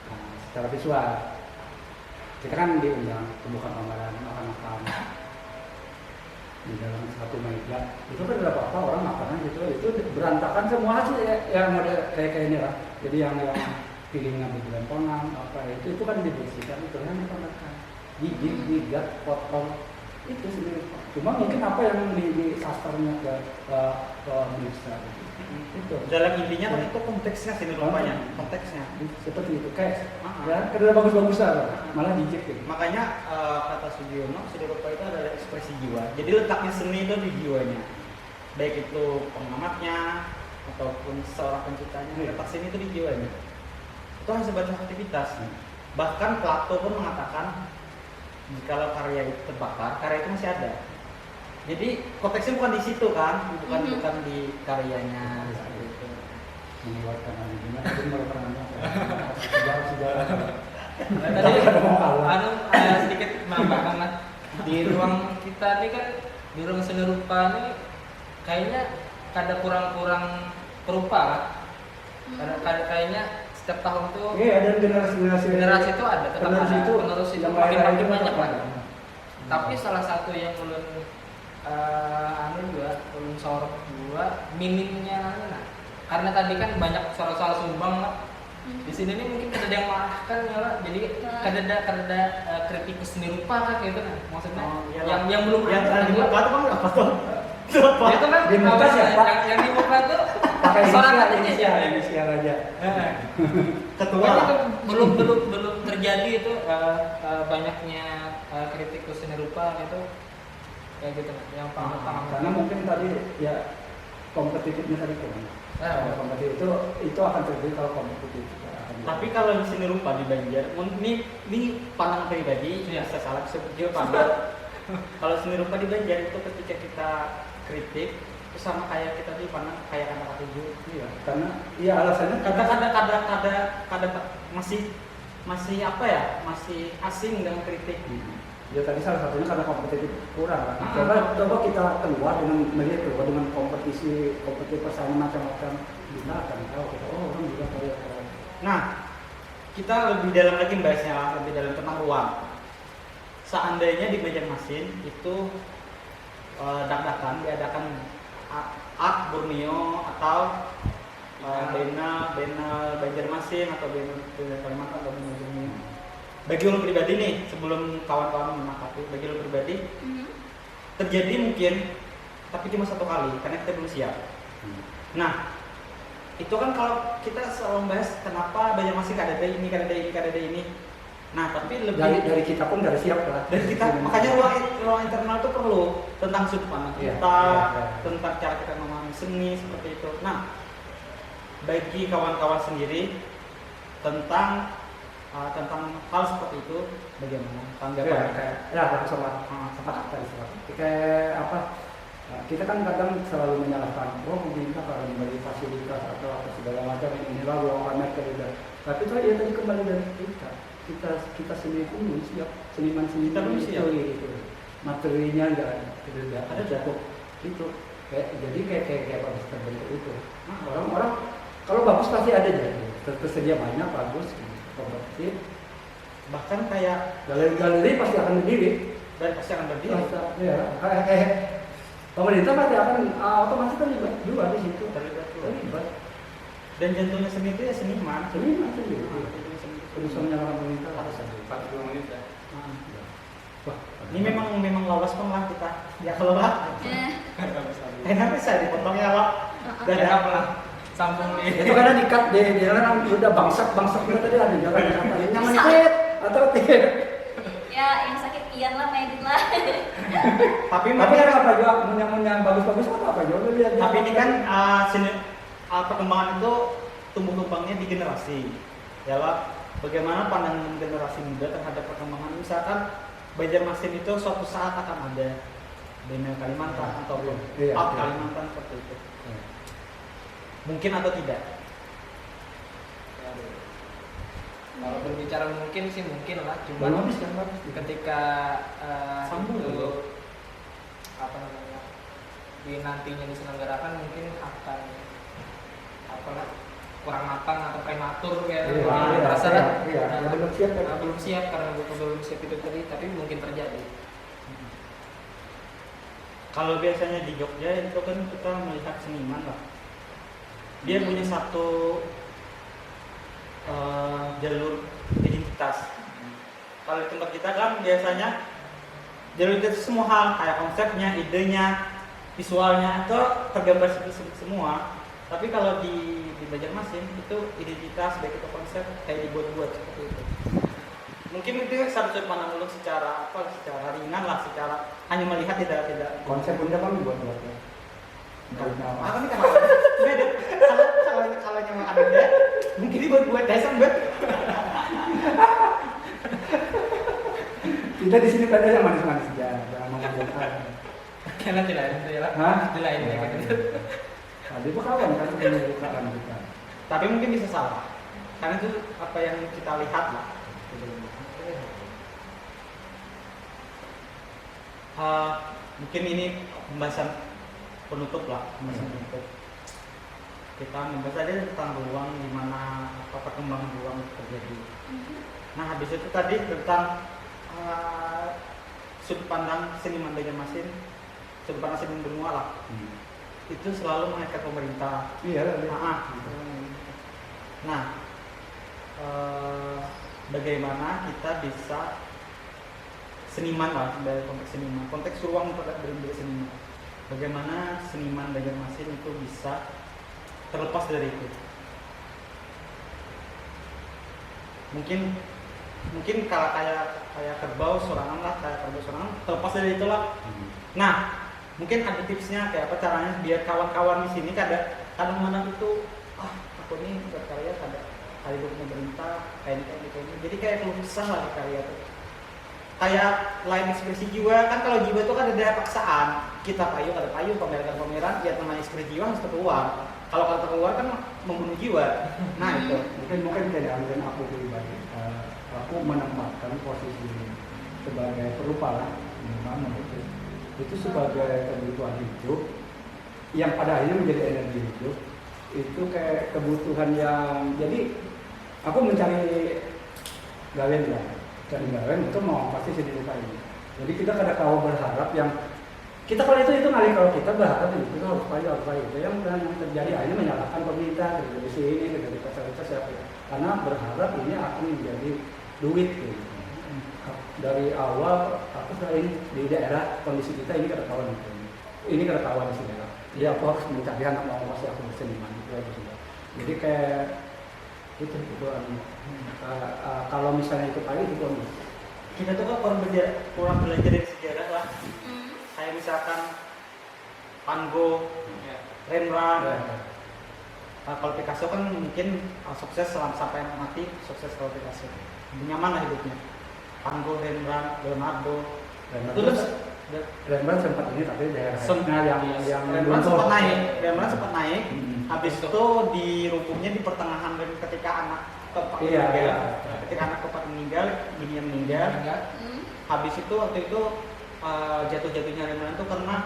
Nah, secara visual kita kan diundang pembukaan pameran makan-makan di dalam satu meja, itu kan ada apa-apa orang makanan gitu, itu berantakan semua sih ya model kayak ini lah. Jadi yang piringnya bergelampangan apa itu kan dibersihkan, itu yang dipamerkan, gigit, gigat, potong itu sendiri. Cuma mungkin apa yang di sastranya ke pemirsa itu. Dalam intinya kan itu konteksnya seni rupanya, konteksnya. Seperti itu kayak ya kedua bagus-bagusan malah dijek gitu. Makanya kata Sugiono, seni rupa itu adalah ekspresi jiwa. Jadi letaknya seni itu di jiwanya. Baik itu pengamatnya ataupun seorang penciptanya, letak seni itu di jiwanya. Itu hanya sebatas aktivitas. Bahkan Plato pun mengatakan jikalau karya itu terbakar, karya itu masih ada. Jadi konteksnya bukan di situ kan, bukan di karyanya. Gitu. Mengeluarkan animenya, tapi mengeluarkan sejarah. Tadi sedikit menambahkan lah, di ruang kita ini kan, di ruang seni rupa ini kayaknya ada kurang-kurang perupa kan? Karena kayaknya setiap tahun tuh ada generasi itu ada, tetap ada penerus itu makin banyak lah. Tapi salah satu yang ulun ulun sorot juga minimnya karena tadi kan banyak soal-soal sumbang lah. Di sini nih mungkin ada yang marahkan ya lah. Jadi kada kritikus seni rupa kan gitu kan. Maksudnya yang belum yang ada di muka itu kan apa tuh? Itu kan di muka siapa? Yang di muka tuh pakai inisial aja. Ketua itu belum terjadi itu banyaknya kritikus seni rupa gitu. Kayak gitu yang paham. Karena mungkin tadi ya kompetitifnya tadi kurang. Kompetitif itu akan terjadi kalau kompetitif. Tapi kalau di seni rupa di Banjar, ini pandangan pribadi, saya salah sebetulnya pandang. Kalau seni rupa di Banjar itu ketika kita kritik itu sama kayak kita dipandang kayak kata-kata tujuh, iya. Karena iya alasannya kada masih apa ya, masih asing dengan kritik. Ya tadi salah satunya karena kompetitif kurang kan. Coba kita keluar dengan kompetisi persaingan macam-macam, kita akan tahu kita orang juga kayak. Nah, kita lebih dalam lagi membahasnya, lebih dalam tentang ruang. Seandainya di Banjarmasin itu dak-dakan diadakan Art Borneo atau Biennale Banjarmasin atau Biennale Kalimantan atau Borneo. Bagi ulun pribadi nih, sebelum kawan-kawan menangkapi, bagi ulun pribadi terjadi mungkin, tapi cuma satu kali karena kita belum siap. Nah, itu kan kalau kita selalu membahas kenapa Banjarmasin kada ada ini. Nah, tapi lebih dari kita pun dari siap lah. Dari kita, makanya ruang internal itu perlu tentang sudut pandang kita, tentang cara kita memahami seni seperti itu. Nah, bagi kawan-kawan sendiri tentang hal seperti itu bagaimana tanggapan? Ya, sama tadi kayak apa? Kita kan kadang selalu menyalahkan, pemerintah kalau memberi fasilitas atau apa segala macam inilah ruang pamer kerja. Tapi itu ya tadi kembali dari kita sendiri pun belum siap, seniman kita belum siap gitu. Materinya nggak ada jatuh itu jadi kayak apa bisa terbentuk itu. Nah, orang-orang kalau bagus pasti ada jadi tersedia banyak bagus kompetitif, bahkan kayak galeri pasti akan berdiri ya kayak pemerintah pasti akan otomatis terlibat juga di situ terlibat. Dan jantungnya seni itu ya seniman sendiri. Perusahaan menyalahkan pemerintah harus ada 40 menit ya. Wah, ini memang lolos pun lah kita. Ya kalau lah. Enak bisa dipotongnya loh. Dan apa lah? Sambung nih. Itu karena dikat di kan udah bangsat udah tadi ada jangan dikatain yang menit atau tidak. Ya yang sakit Ian lah, medit lah. tapi Tapi kan apa juga yang bagus-bagus apa juga lihat. tapi ini kan perkembangan itu tumbuh kembangnya di generasi. Ya lah, bagaimana pandangan generasi muda terhadap perkembangan, misalkan Banjarmasin itu suatu saat akan ada Bina Kalimantan atau Iya, Out iya. Kalimantan seperti itu. Mungkin atau tidak? Kalau berbicara mungkin sih mungkin lah, Belum cuma habis kan habis. ketika Sambung itu dulu. apa namanya di nantinya diselenggarakan mungkin akan apalah kurang matang atau prematur kayak terasa kan. Iya, ya belum siap kan. Belum siap karena belum siap itu tadi, tapi mungkin terjadi. Kalau biasanya di Jogja itu kan kita melihat seniman lah. Dia punya satu jalur identitas. Kalau di tempat kita kan biasanya jalur identitas semua hal, kayak konsepnya, idenya, visualnya itu tergambar semua. Tapi kalau di Banjarmasin itu identitas, baik itu konsep kayak dibuat-buat seperti itu. Mungkin itu satu sudut pandang dulu secara ringan lah, secara hanya melihat tidak. Konsep bunda kan buat-buatnya. Apa nih kalau beda? Kalau yang ada mungkin dibuat dasar bet. Kita di sini pada yang manis-manis aja, jangan ngomong-ngomong. Karena tidak ada itu ya lah. Hah? Tidak ada kayak gitu. Tadi kawan kan punya bukaan kita. Tapi mungkin bisa salah. Karena itu apa yang kita lihat lah. Mungkin ini pembahasan penutup lah, pembahasan penutup. Kita membahas aja tentang ruang, di mana perkembangan ruang terjadi. Nah, habis itu tadi tentang sudut pandang seniman Banjarmasin, sudut pandang seniman benua lah. Itu selalu mengaitkan pemerintah. Iya. Nah, bagaimana kita bisa seniman lah, dari konteks seniman, konteks ruang dari seniman. Bagaimana seniman Banjarmasin itu bisa terlepas dari itu? Mungkin kalau kayak kerbau sorangan lah, terlepas dari itulah. Nah, mungkin ada tipsnya kayak apa caranya biar kawan-kawan di sini kadang-kadang itu aku ini berkarya kayak pemerintah kayak ini. Jadi kayak keluh kesah lah di karya tuh. Kayak lain ekspresi jiwa kan, kalau jiwa itu kan ada paksaan, kita payung ada payung, pameran ya namanya ekspresi jiwa harus keluar. Kalau kata keluar kan membunuh jiwa. Nah itu mungkin tidak ambil aku pribadi. Aku menempatkan posisi sebagai perupa lah, memang itu sebagai kebutuhan hidup yang pada akhirnya menjadi energi hidup. Itu kayak kebutuhan yang jadi aku mencari gawen lah. Cari gawen itu mau pasti sendiri ini. Jadi kita kadang-kadang berharap yang kita kalau itu ngalih, kalau kita berharap itu harus payah itu yang terjadi akhirnya menyalahkan pemerintah dari sini dari fasilitas ya, karena berharap ini akan menjadi duit gitu. Dari awal aku selain di daerah kondisi kita ini kadang-kadang ini kadang-kadang di sini lah. Jadi aku harus mencari anak mau pasti aku berseniman gitu. Jadi kayak itu kalau misalnya itu kali itu kita tuh kan kurang belajar dari sejarah lah. Kayak misalkan Van Gogh, Rembrandt. Kalau Picasso kan mungkin sukses sampai mati, sukses kalau Picasso. Nyaman lah hidupnya. Van Gogh, Rembrandt, Leonardo. Rembrandt sempat ini tapi daerah yang Rembrandt sempat naik. Habis itu di rumputnya di pertengahan dan ketika anak keempat meninggal, ketika anak keempat meninggal, dunia meninggal. Habis itu waktu itu jatuh-jatuhnya Rembrandt itu karena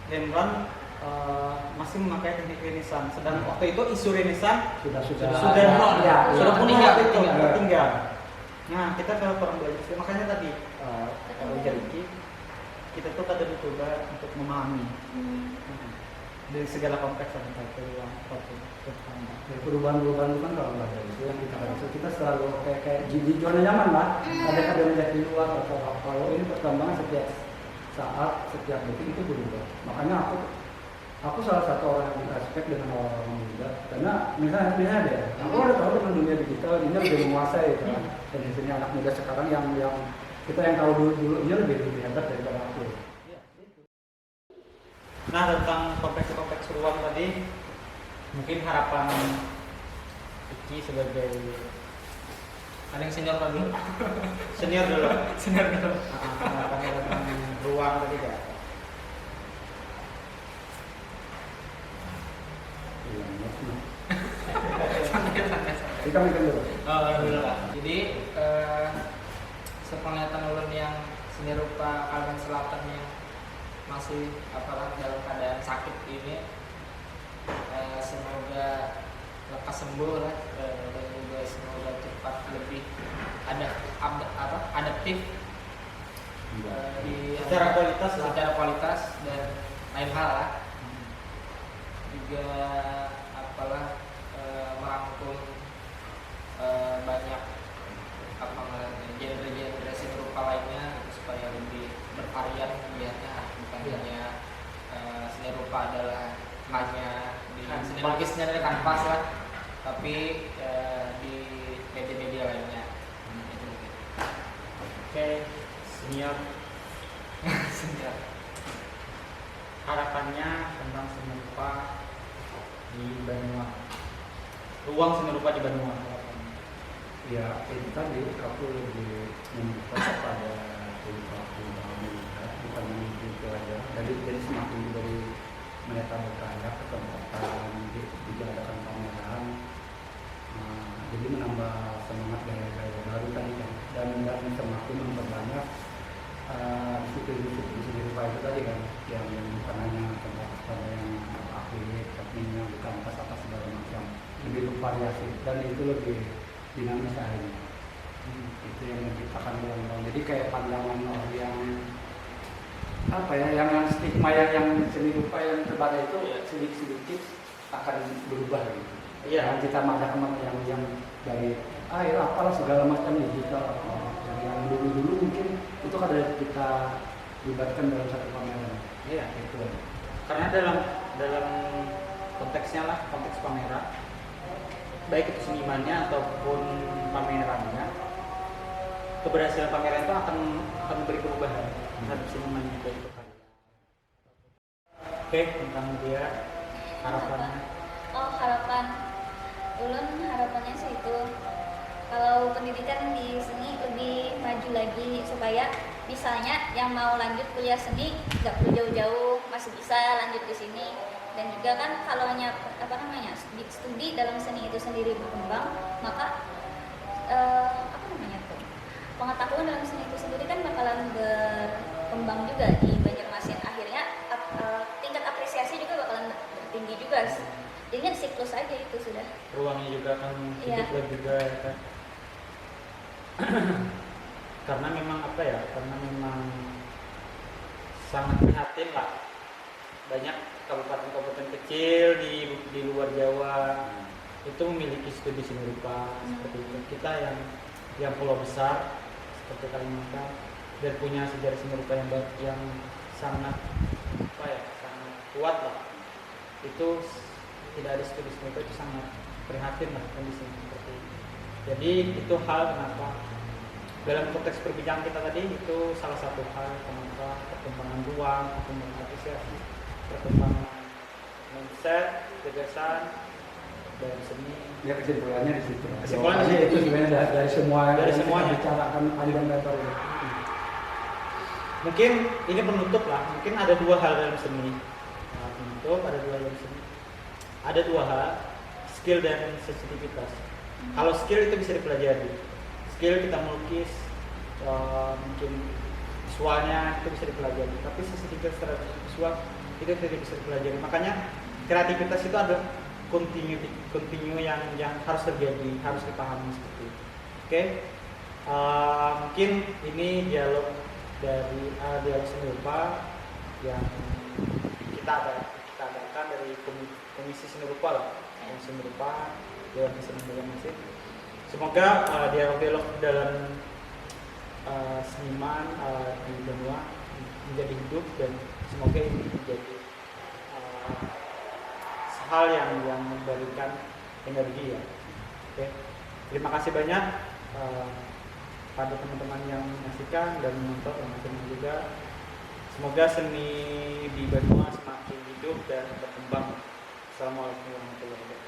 Rembrandt masih memakai teknik Renaissance. Sedang waktu itu isu Renaissance sudah tertinggal. Nah, kita kalau kurang belajar, makanya tadi belajar kita tuh kadang mencoba untuk memahami dari segala konteks yang kita ruang perubahan-perubahan itu kan kalau nggak ada itu yang kita rasa kita selalu kayak di zona nyaman lah, ada melihat di luar atau kalau ini perkembangan setiap saat setiap detik itu berubah. Makanya aku aku salah satu orang yang respect dengan orang-orang muda karena misalnya deh, aku udah tahu dengan dunia digital ini lebih menguasai kan. Dan di sini anak muda sekarang yang kita yang tahu dulunya lebih hebat daripada aku. Nah, tentang kompleks ruang tadi, mungkin harapan Iki sebagai Ada yang senior dulu. senior dulu. Senior dulu. Harapannya tentang ruang tadi kayak apa? Iya, maksudnya. Santai. Kita mikir dulu. Dulu lah. Jadi sepenglihatan ulun yang seni rupa Kalimantan Selatan yang masih apalah dalam keadaan sakit ini, semoga lekas sembuh lah, dan juga semoga cepat lebih adaptif di Secara kualitas lah. secara kualitas dan lain hal lah. Juga apalah merangkum banyak apa namanya genre-genre seni rupa lainnya gitu, supaya lebih bervarian melihatnya, bukan hanya seni rupa adalah hanya di seni lukisnya dari kanvas lah, tapi di media-media lainnya. Itu mungkin. Oke, senior. Senior. Harapannya tentang seni rupa di Banua. Ruang seni rupa di Banua. Harapannya. Ya itu tadi aku lebih membuka kepada pelaku melihat bukan menuju aja jadi semakin dari mereka berkarya kesempatan diadakan pameran, jadi menambah semangat gaya-gaya baru tadi kan, dan semakin memperbanyak disiplin-disiplin seni rupa itu tadi kan, yang bukan hanya kepada yang akhir tapi yang bukan apa segala macam, lebih bervariasi dan itu lebih dinamis akhirnya. Itu yang menciptakan ruang-ruang. Jadi kayak pandangan orang yang apa ya, yang stigma yang seni rupa yang terbatas itu sedikit-sedikit akan berubah gitu. Iya. Yang kita mengadakan yang dari ya apalah segala macam digital, yang dulu mungkin itu kan kita libatkan dalam satu pameran. Iya. Itu. Karena dalam konteksnya lah, konteks pameran, baik itu senimannya ataupun pamerannya, keberhasilan pameran itu akan memberi perubahan terhadap senimannya itu karya. Oke, tentang dia harapannya. Harapan ulun harapannya sih itu kalau pendidikan di seni lebih maju lagi supaya misalnya yang mau lanjut kuliah seni nggak perlu jauh-jauh, masih bisa lanjut di sini. Dan juga kan kalau studi dalam seni itu sendiri berkembang, maka pengetahuan dalam seni itu sendiri kan bakalan berkembang juga di Banjarmasin. Akhirnya tingkat apresiasi juga bakalan tinggi juga. Jadinya siklus aja itu sudah. Ruangnya juga akan hidup juga ya kan. Karena memang karena memang sangat prihatin lah, banyak kabupaten-kabupaten kecil di luar Jawa itu memiliki studi seni rupa seperti itu. Kita yang pulau besar seperti Kalimantan dan punya sejarah seni rupa yang sangat sangat kuat lah, itu tidak ada studi seni rupa, itu sangat prihatin lah kondisinya seperti itu. Jadi itu hal kenapa dalam konteks perbincangan kita tadi itu salah satu hal kenapa perkembangan ruang, perkembangan apresiasi, perkembangan mindset, gagasan dalam seni. Ya kesimpulannya di situ. Kesimpulannya itu sebenarnya dari semua dari yang semuanya kita bicarakan panjang lebar ini. Mungkin ini penutup lah. Mungkin ada dua hal dalam seni. Penutup ada dua dalam seni. Ada dua hal, skill dan sensitivitas. Kalau skill itu bisa dipelajari. Skill kita melukis, mungkin visualnya itu bisa dipelajari. Tapi sensitivitas terhadap visual itu tidak bisa dipelajari. Makanya kreativitas itu ada continue yang harus terjadi, harus dipahami seperti itu. Oke. Mungkin ini dialog dari dialog seni rupa yang kita adakan dari komisi seni rupa lah, komisi seni rupa Dewan Seni Banjarmasin. Semoga dialog dalam seniman di Banua menjadi hidup dan semoga ini menjadi hal yang memberikan energi ya. Oke, terima kasih banyak pada teman-teman yang menyaksikan dan menonton juga. Semoga seni di Banua semakin hidup dan berkembang. Assalamualaikum warahmatullahi wabarakatuh.